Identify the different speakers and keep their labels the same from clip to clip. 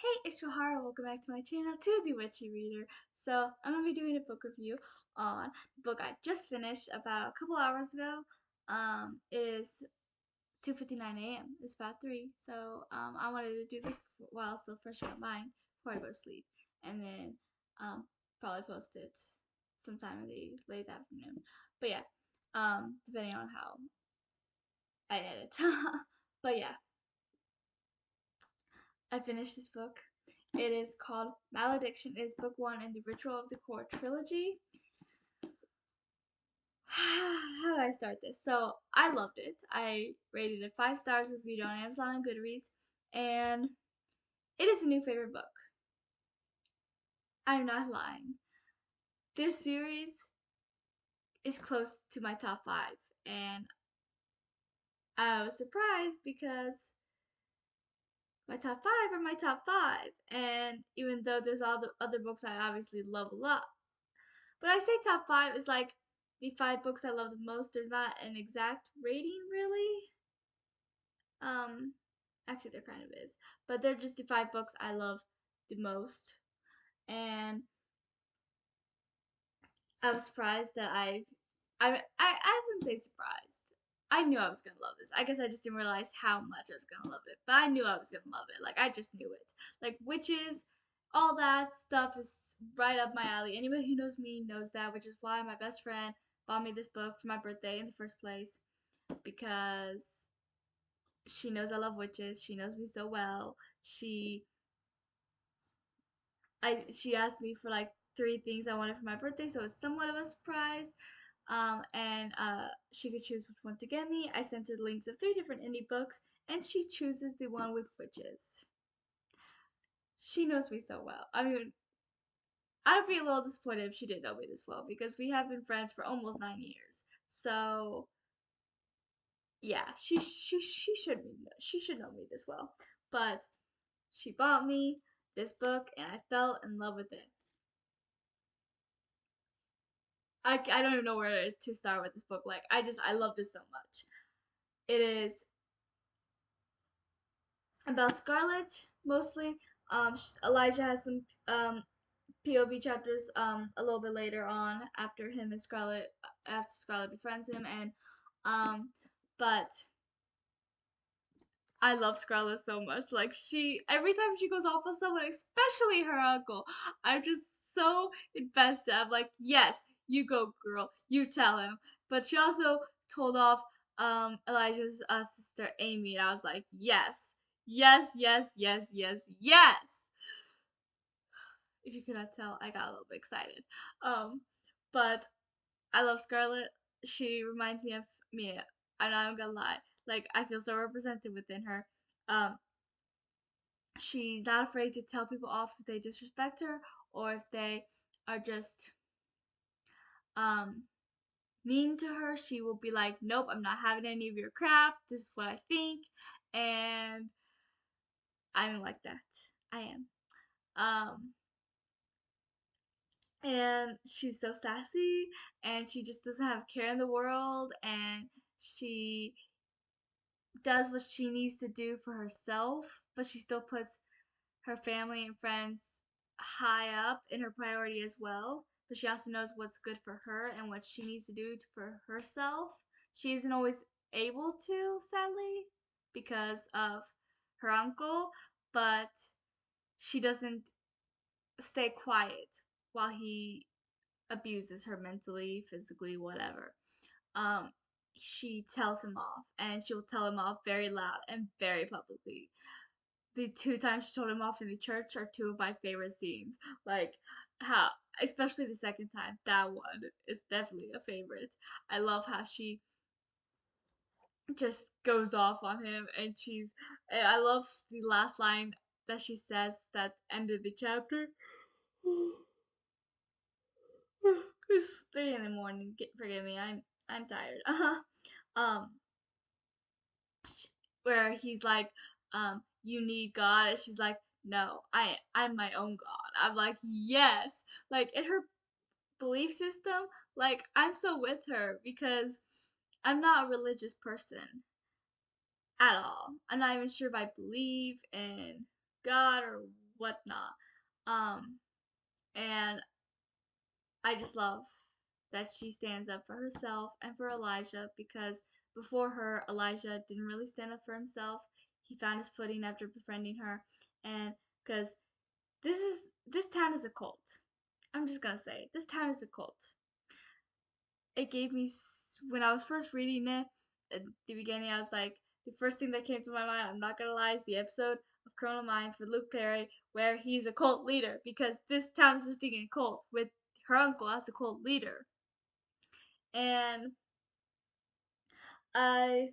Speaker 1: Hey, it's Shahara. Welcome back to my channel, to the Witchy Reader. So, I'm going to be doing a book review on the book I just finished about a couple hours ago. It is 2:59 a.m. It's about 3. So, I wanted to do this while still fresh in my mind before I go to sleep. And then, probably post it sometime in the late afternoon. But yeah, depending on how I edit. But yeah, I finished this book. It is called Malediction. It is book 1 in the Ritual of the Court trilogy. How do I start this? So, I loved it. I rated it 5 stars, reviewed it on Amazon and Goodreads, and it is a new favorite book. I'm not lying. This series is close to my top 5, and I was surprised because my top 5 are my top 5, and even though there's all the other books I obviously love a lot, but I say top 5 is like the 5 books I love the most. There's not an exact rating really. Um, Actually there kind of is, but they're just the 5 books I love the most. And I was surprised that I wouldn't say surprised. I knew I was gonna love this. I guess I just didn't realize how much I was gonna love it, but I knew I was gonna love it. Like I just knew it. Like witches, all that stuff is right up my alley. Anybody who knows me knows that, which is why my best friend bought me this book for my birthday in the first place, because she knows I love witches. She knows me so well. She asked me for like 3 things I wanted for my birthday, so it's somewhat of a surprise. And she could choose which one to get me. I sent her the links of 3 different indie books, and she chooses the one with witches. She knows me so well. I mean, I'd be a little disappointed if she didn't know me this well because we have been friends for almost 9 years. So yeah, she should know me this well. But she bought me this book, and I fell in love with it. I don't even know where to start with this book. Like I loved it so much. It is about Scarlet mostly. Elijah has some POV chapters a little bit later on after him and Scarlet after Scarlet befriends him, and but I love Scarlet so much. Like she every time she goes off on someone, especially her uncle, I'm just so invested. I'm like, yes, you go, girl, you tell him. But she also told off Elijah's sister Amy, and I was like, yes, yes, yes, yes, yes, yes. If you could not tell, I got a little bit excited. Um, but I love Scarlet. She reminds me of me. I'm not gonna lie. Like I feel so represented within her. Um, she's not afraid to tell people off if they disrespect her or if they are just um mean to her. She will be like, nope, I'm not having any of your crap, this is what I think. And I'm like that. I am. And she's so sassy, and she just doesn't have care in the world, and she does what she needs to do for herself, but she still puts her family and friends high up in her priority as well. But she also knows what's good for her and what she needs to do for herself. She isn't always able to, sadly, because of her uncle, but she doesn't stay quiet while he abuses her mentally, physically, whatever. Um, she tells him off, and she'll tell him off very loud and very publicly. The 2 times she told him off in the church are 2 of my favorite scenes. Like how, especially the second time, that one is definitely a favorite. I love how she just goes off on him, and I love the last line that she says that ended the chapter. It's 3 in the morning. Forgive me. I'm tired. Um, where he's like, you need God, and she's like, no, I'm my own God. I'm like, yes. Like in her belief system, like I'm so with her because I'm not a religious person at all. I'm not even sure if I believe in God or whatnot. Um, and I just love that she stands up for herself and for Elijah because before her, Elijah didn't really stand up for himself. He found his footing after befriending her, and because this town is a cult. I'm just gonna say this town is a cult. It gave me when I was first reading it at the beginning. I was like, the first thing that came to my mind. I'm not gonna lie, is the episode of Criminal Minds with Luke Perry where he's a cult leader because this town is just a cult with her uncle as the cult leader, and I.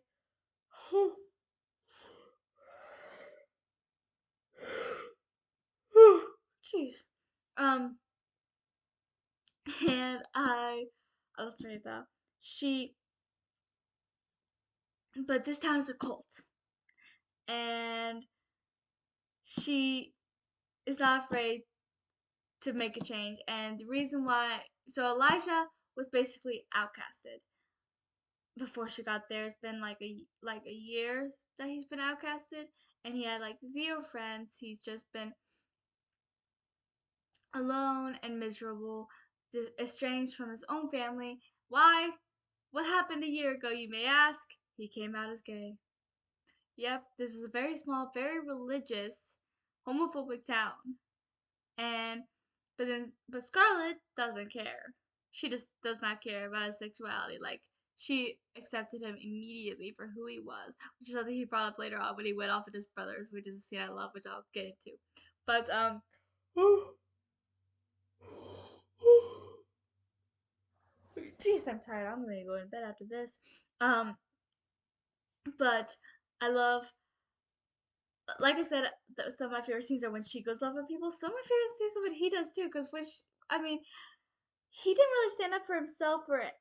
Speaker 1: Jeez. Um, and I was trying to she, but this town is a cult, and she is not afraid to make a change. And the reason why, so Elijah was basically outcasted before she got there. It's been like a year that he's been outcasted, and he had like zero friends. He's just been alone and miserable, estranged from his own family. Why? What happened a year ago, you may ask? He came out as gay. Yep, this is a very small, very religious, homophobic town. And but Scarlett doesn't care. She just does not care about his sexuality. Like she accepted him immediately for who he was, which is something he brought up later on when he went off with his brothers, which is a scene I love, which I'll get into. But jeez, I'm tired. I'm gonna go in bed after this. Um, but I love, like I said, some of my favorite scenes are when she goes off on people. Some of my favorite scenes are when he does too, because I mean, he didn't really stand up for himself for it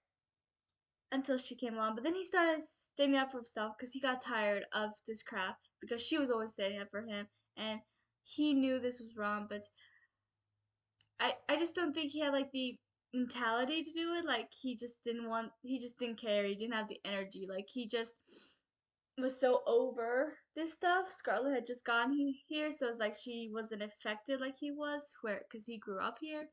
Speaker 1: until she came along, but then he started standing up for himself because he got tired of this crap because she was always standing up for him, and he knew this was wrong, but I just don't think he had like the mentality to do it. Like he just didn't care. He didn't have the energy. Like he just was so over this stuff. Scarlett had just gone here, so it's like she wasn't affected like he was, where because he grew up here.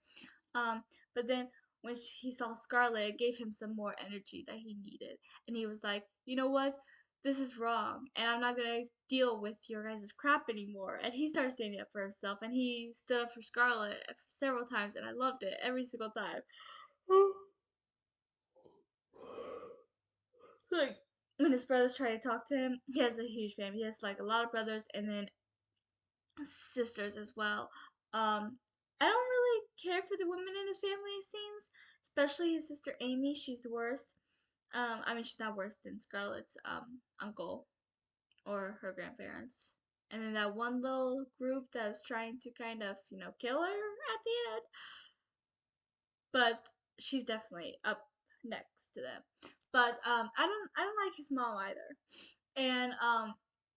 Speaker 1: Um, but then when he saw Scarlett, it gave him some more energy that he needed, and he was like, you know what? This is wrong, and I'm not gonna deal with your guys' crap anymore. And he started standing up for himself, and he stood up for Scarlett several times, and I loved it every single time. Like when his brothers try to talk to him, he has a huge family. He has like a lot of brothers and then sisters as well. I don't really care for the women in his family, it seems, especially his sister Amy. She's the worst. I mean, she's not worse than Scarlett's uncle or her grandparents. And then that one little group that was trying to kind of, kill her at the end. But she's definitely up next to them. But I don't like his mom either. And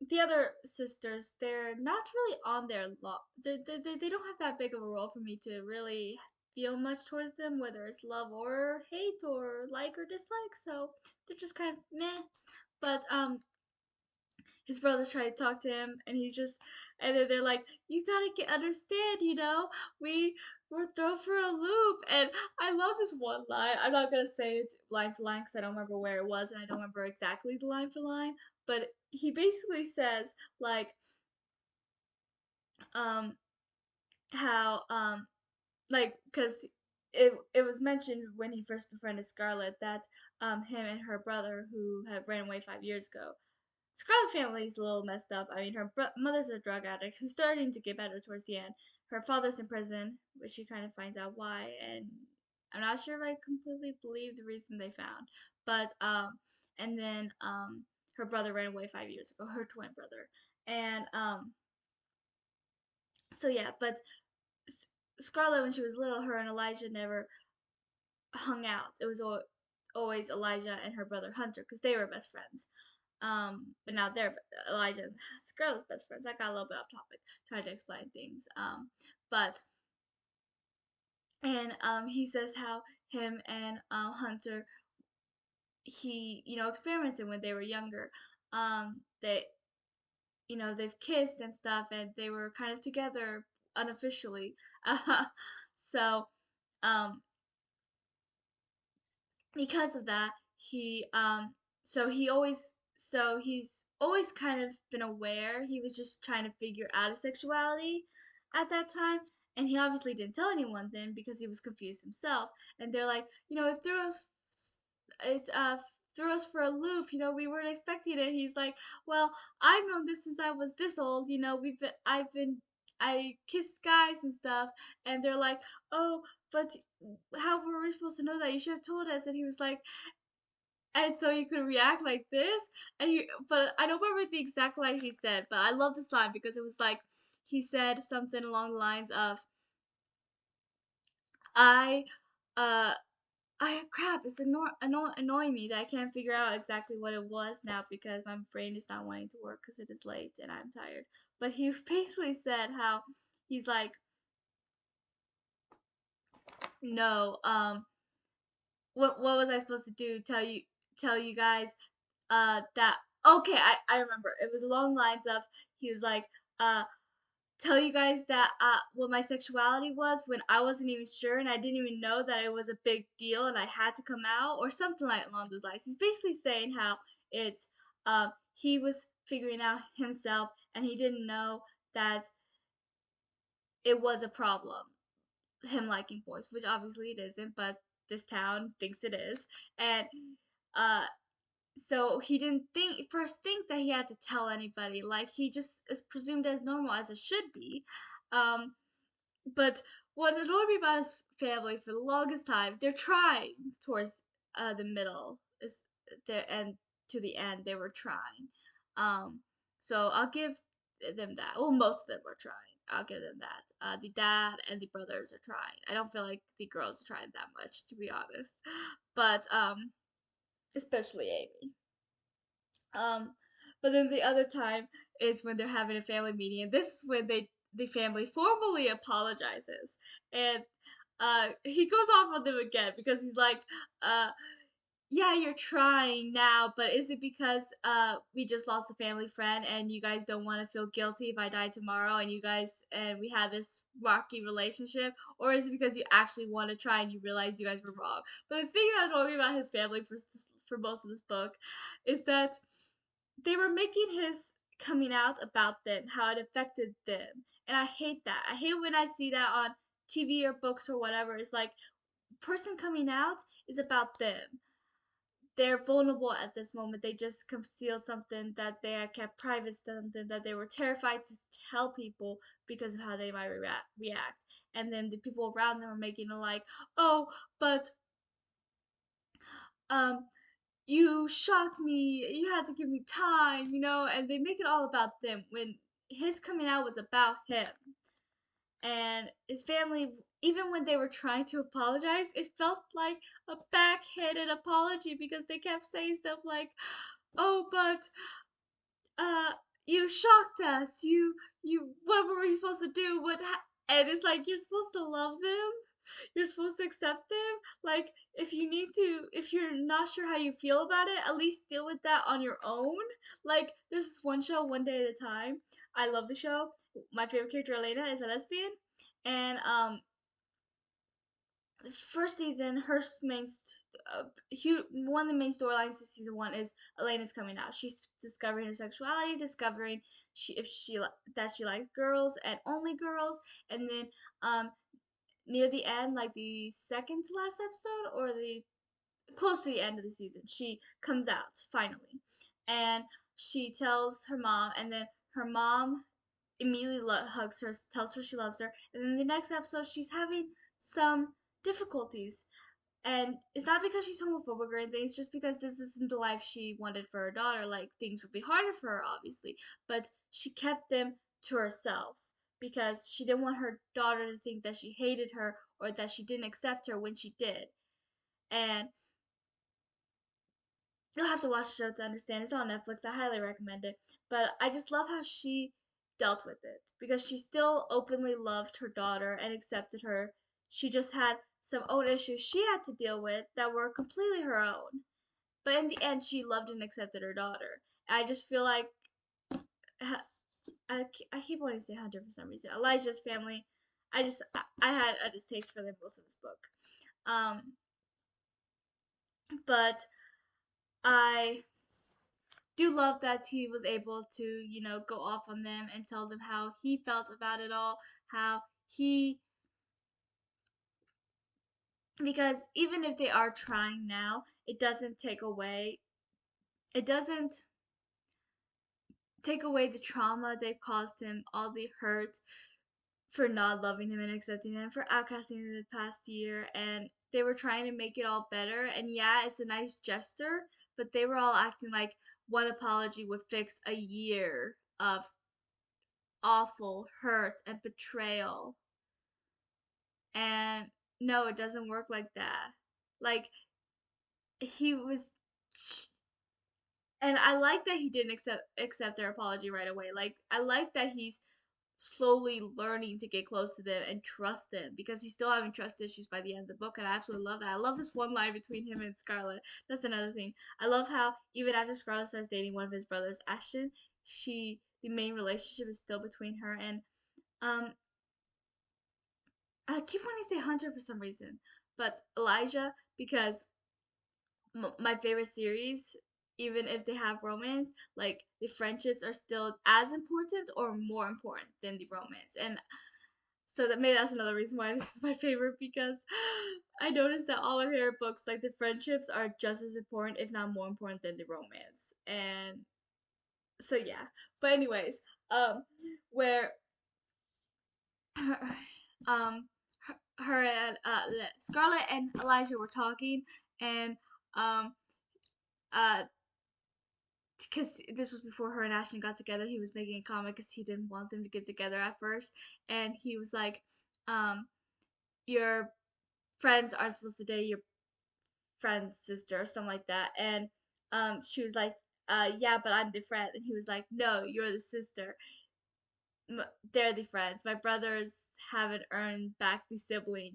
Speaker 1: the other sisters, they're not really on their they don't have that big of a role for me to really feel much towards them, whether it's love or hate or like or dislike. So they're just kind of meh. But his brothers try to talk to him, and he's just, and then they're like, you gotta understand, we're thrown for a loop. And I love this one line. I'm not gonna say it's line for line because I don't remember where it was, and I don't remember exactly the line for line. But he basically says like, um, how like, because it was mentioned when he first befriended Scarlett that him and her brother who had ran away 5 years ago. Scarlett's family is a little messed up. I mean, her mother's a drug addict who's starting to get better towards the end. Her father's in prison, which she kind of finds out why, and I'm not sure if I completely believe the reason they found. But and then her brother ran away 5 years ago, her twin brother, and so yeah. But Scarlett, when she was little, her and Elijah never hung out. It was always Elijah and her brother Hunter because they were best friends. But now they're Elijah and Scarlett's best friends. I got a little bit off topic trying to explain things. But and he says how him and Hunter he experimented when they were younger. They they've kissed and stuff, and they were kind of together unofficially. Uh, so um, because of that, so he always he's always kind of been aware. He was just trying to figure out his sexuality at that time, and he obviously didn't tell anyone then because he was confused himself. And they're like, it threw us for a loop. We weren't expecting it. He's like, well, I've known this since I was this old. I kissed guys and stuff, and they're like, oh, but how were we supposed to know that? You should have told us. And he was like, and so you could react like this. But I don't remember the exact line he said, but I love this line because it was like, he said something along the lines of, I, uh, crap, it's annoying me that I can't figure out exactly what it was now because my brain is not wanting to work because it is late and I'm tired. But he basically said how he's like, no, what was I supposed to do? Tell you guys that okay, I remember. It was along the lines of, he was like, uh tell you guys that what my sexuality was when I wasn't even sure and I didn't even know that it was a big deal and I had to come out or something like along those lines. He's basically saying how it's he was figuring out himself and he didn't know that it was a problem, him liking boys, which obviously it isn't, but this town thinks it is. And uh so he didn't think that he had to tell anybody. Like, he just is presumed as normal as it should be. um but what annoyed me about his family for the longest time, they're trying towards the middle is there, and to the end they were trying. So I'll give them that. Well, most of them are trying. I'll give them that. The dad and the brothers are trying. I don't feel like the girls are trying that much, to be honest. But especially Amy. Um, but then the other time is when they're having a family meeting, and this is when the family formally apologizes, and he goes off on them again because he's like, uh, yeah, you're trying now, but is it because we just lost a family friend and you guys don't want to feel guilty if I die tomorrow and we had this rocky relationship, or is it because you actually want to try and you realize you guys were wrong? But the thing that annoyed me about his family for most of this book is that they were making his coming out about them, how it affected them. And I hate that. I hate when I see that on TV or books or whatever. It's like, person coming out is about them. They're vulnerable at this moment. They just concealed something that they had kept private, something that they were terrified to tell people because of how they might react. And then the people around them are making it like, oh, but um, you shocked me, you had to give me time, and they make it all about them when his coming out was about him. And his family, even when they were trying to apologize, it felt like a backhanded apology because they kept saying stuff like, oh, but uh you shocked us, what were we supposed to do, and it's like, you're supposed to love them, you're supposed to accept them. Like, if you're not sure how you feel about it, at least deal with that on your own. Like, this is one show, one day at a time. I love the show. My favorite character, Elena, is a lesbian, and the first season, her one of the main storylines of season one is Elena's coming out. She's discovering her sexuality, discovering if she that she likes girls and only girls, and then near the end, like the second to last episode or the close to the end of the season, she comes out finally, and she tells her mom, and then her mom immediately hugs her, tells her she loves her, and then the next episode she's having some difficulties, and it's not because she's homophobic or anything, it's just because this isn't the life she wanted for her daughter. Like, things would be harder for her, obviously, but she kept them to herself because she didn't want her daughter to think that she hated her or that she didn't accept her when she did. And you'll have to watch the show to understand. It's on Netflix. I highly recommend it. But I just love how she dealt with it because she still openly loved her daughter and accepted her. She just had some own issues she had to deal with that were completely her own. But in the end, she loved and accepted her daughter. I just feel like I keep wanting to say Hunter for some reason. Elijah's family. I had a distaste for them most of this book. Um, but I do love that he was able to, go off on them and tell them how he felt about it all, how he because even if they are trying now, it doesn't take away the trauma they've caused him, all the hurt for not loving him and accepting him, for outcasting him the past year, and they were trying to make it all better. And yeah, it's a nice gesture, but they were all acting like one apology would fix a year of awful hurt and betrayal. And no, it doesn't work like that. Like, he was and I like that he didn't accept their apology right away. Like, I like that he's slowly learning to get close to them and trust them, because he's still having trust issues by the end of the book, and I absolutely love that. I love this one line between him and Scarlett. That's another thing. I love how even after Scarlett starts dating one of his brothers, Ashton, the main relationship is still between her and um I keep wanting to say Hunter for some reason, but Elijah, because my favorite series, even if they have romance, like the friendships are still as important or more important than the romance. And so that maybe that's another reason why this is my favorite, because I noticed that all my favorite books, like the friendships, are just as important, if not more important, than the romance. And so yeah. But anyways, where um her and Scarlett and Elijah were talking, and um uh because this was before her and Ashton got together. He was making a comment because he didn't want them to get together at first, and he was like, "Your friends aren't supposed to date your friend's sister," or something like that. And she was like, "Yeah, but I'm the friend," and he was like, "No, you're the sister. They're the friends. My brothers haven't earned back the sibling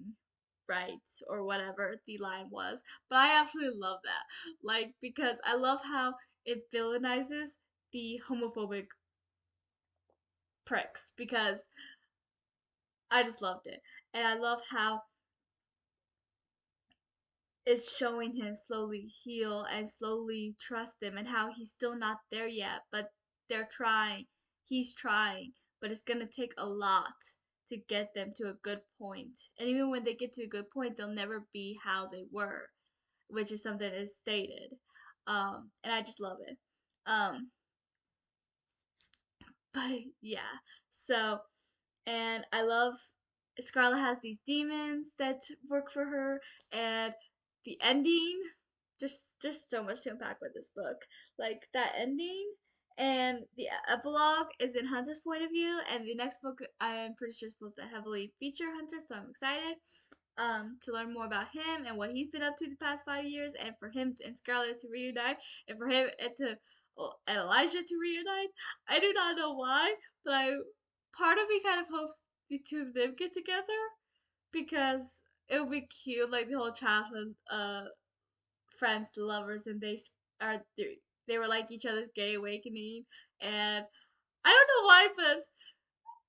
Speaker 1: rights," or whatever the line was. But I absolutely love that, like, because I love how it villainizes the homophobic pricks, because I just loved it. And I love how it's showing him slowly heal and slowly trust them, and how he's still not there yet, but they're trying. He's trying, but it's gonna take a lot to get them to a good point. And even when they get to a good point, they'll never be how they were, which is something that is stated. And I just love it. Um, but yeah, so and I love Scarlet has these demons that work for her, and the ending, just so much to unpack with this book. Like that ending and the epilogue is in Hunter's point of view, and the next book I'm pretty sure is supposed to heavily feature Hunter, so I'm excited to learn more about him and what he's been up to the past 5 years, and for him and Scarlett to reunite, and for him and Elijah to reunite. I do not know why, but I part of me kind of hopes the two of them get together, because it would be cute, like the whole childhood friends, lovers, and are they were like each other's gay awakening, and I don't know why, but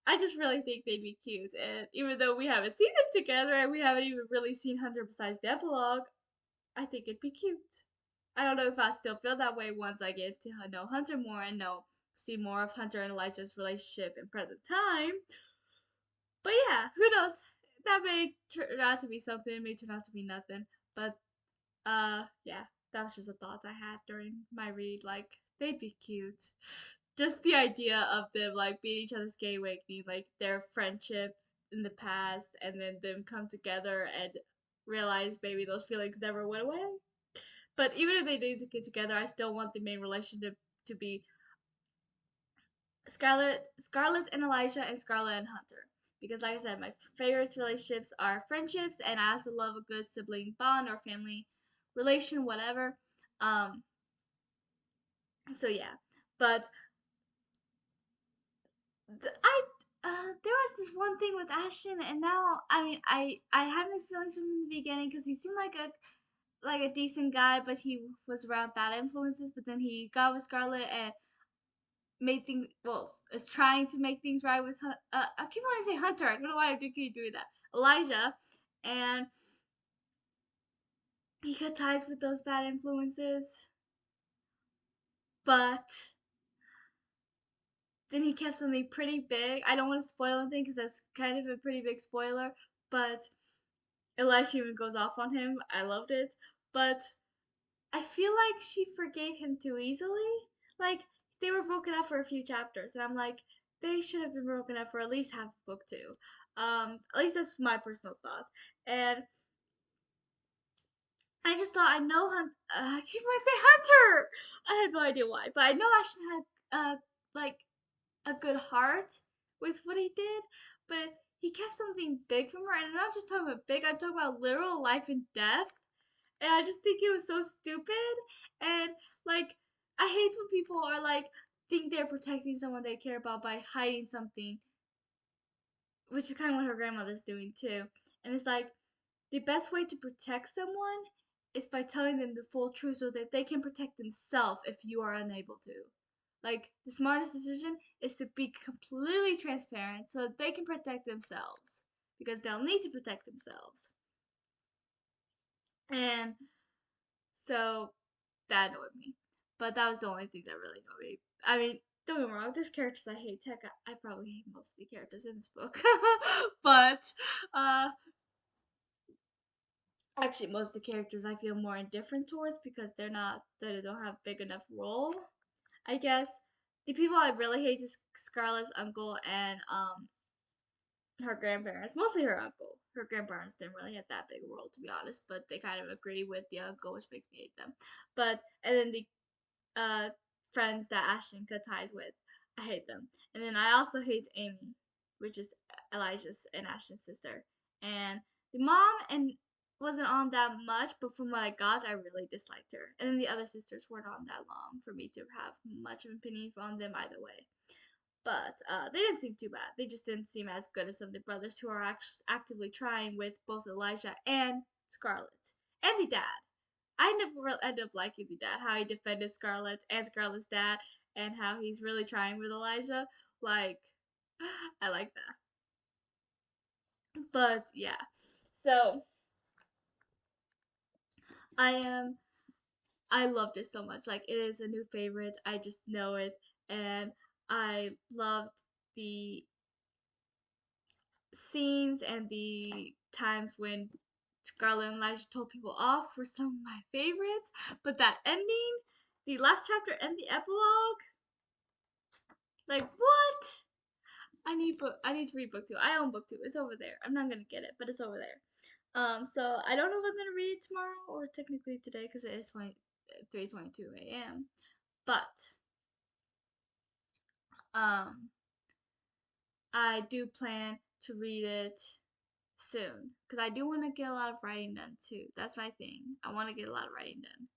Speaker 1: I just really think they'd be cute. And even though we haven't seen them together and we haven't even really seen Hunter besides the epilogue, I think it'd be cute. I don't know if I still feel that way once I get to know Hunter more and see more of Hunter and Elijah's relationship in present time. But yeah, who knows? That may turn out to be something, it may turn out to be nothing. But yeah, that was just a thought I had during my read. Like, they'd be cute. Just the idea of them like being each other's gay awakening, like their friendship in the past, and then them come together and realize maybe those feelings never went away. But even if they did get together, I still want the main relationship to be Scarlett and Elijah, and Scarlett and Hunter. Because like I said, my favorite relationships are friendships, and I also love a good sibling bond or family relation, whatever. Um, so yeah. But I there was this one thing with Ashton, and now I mean I had mixed feelings from him in the beginning, because he seemed like a decent guy, but he was around bad influences. But then he got with Scarlett, and made things well is trying to make things right with I keep wanting to say Hunter. I don't know why I do keep doing that. Elijah, and he cut ties with those bad influences, but then he kept something pretty big. I don't want to spoil anything because that's kind of a pretty big spoiler, but Elisha even goes off on him. I loved it, but I feel like she forgave him too easily. Like they were broken up for a few chapters, and I'm like, they should have been broken up for at least half the book too. At least that's my personal thoughts. And I just thought I know I keep wanting to say Hunter. I had no idea why, but I know Ashton had like a good heart with what he did, but he kept something big from her, and I'm not just talking about big. I'm talking about literal life and death. And I just think it was so stupid. And like, I hate when people are like think they're protecting someone they care about by hiding something, which is kind of what her grandmother's doing too. And it's like the best way to protect someone is by telling them the full truth so that they can protect themselves if you are unable to. Like the smartest decision is to be completely transparent so that they can protect themselves because they'll need to protect themselves. And so that annoyed me. But that was the only thing that really annoyed me. I mean, don't get me wrong, there's characters I hate. Tech, I probably hate most of the characters in this book. but, uh, actually, most of the characters I feel more indifferent towards because they don't have big enough role. I guess the people I really hate is Scarlett's uncle and, her grandparents. Mostly her uncle. Her grandparents didn't really have that big a role, to be honest, but they kind of agree with the uncle, which makes me hate them. But, and then the uh friends that Ashton cut ties with. I hate them. And then I also hate Amy, which is Elijah's and Ashton's sister. And the mom and wasn't on that much, but from what I got, I really disliked her. And then the other sisters weren't on that long for me to have much of an opinion on them either way. But they didn't seem too bad. They just didn't seem as good as some of the brothers who are actively trying with both Elijah and Scarlet. And the dad. I never really ended up liking the dad, how he defended Scarlet and Scarlet's dad, and how he's really trying with Elijah. Like, I like that. But yeah, so I am. I loved it so much. Like, it is a new favorite. I just know it, and I loved the scenes and the times when Scarlet and Elijah told people off were some of my favorites. But that ending, the last chapter and the epilogue, like what? I need to read book two. I own book two. It's over there. I'm not gonna get it, but it's over there. So I don't know if I'm gonna read it tomorrow or technically today because it is 3:22 a.m. But um, I do plan to read it soon because I do want to get a lot of writing done too. That's my thing. I want to get a lot of writing done.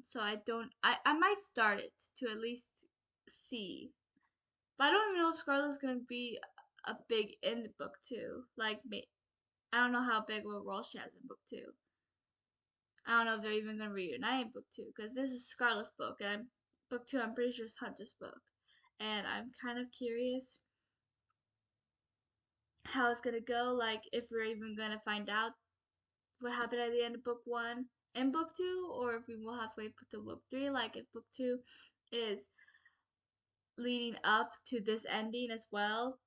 Speaker 1: So I don't. I might start it to at least see, but I don't even know if Scarlett's gonna be a big in the book too. Like I don't know how big of a role she has in book two. I don't know if they're even gonna reunite in book two because this is Scarlett's book and book two. I'm pretty sure is Hunter's book, and I'm kind of curious how it's gonna go. Like if we're even gonna find out what happened at the end of book one in book two, or if we will have to wait till book three. Like if book two is leading up to this ending as well,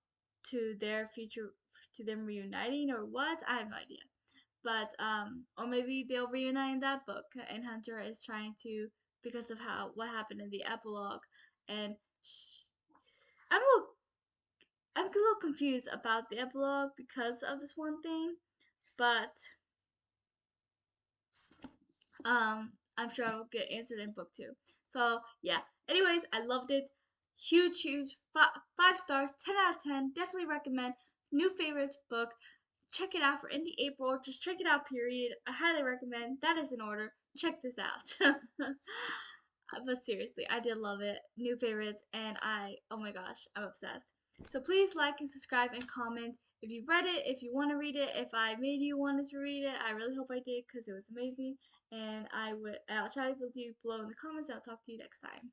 Speaker 1: to their future, to them reuniting, or what? I have no idea. But or maybe they'll reunite in that book, and Hunter is trying to because of how what happened in the epilogue, and I'm a little I'm a little confused about the epilogue because of this one thing, but I'm sure I'll get answered in book two. So yeah. Anyways, I loved it. Huge, 5 stars, 10 out of 10. Definitely recommend. New favorite book. Check it out for Indie April. Just check it out. Period. I highly recommend. That is in order. Check this out. But seriously, I did love it. New favorites, and oh my gosh, I'm obsessed. So please like and subscribe and comment if you read it, if you want to read it, if I made you wanted to read it. I really hope I did because it was amazing. And I'll chat with you below in the comments. I'll talk to you next time.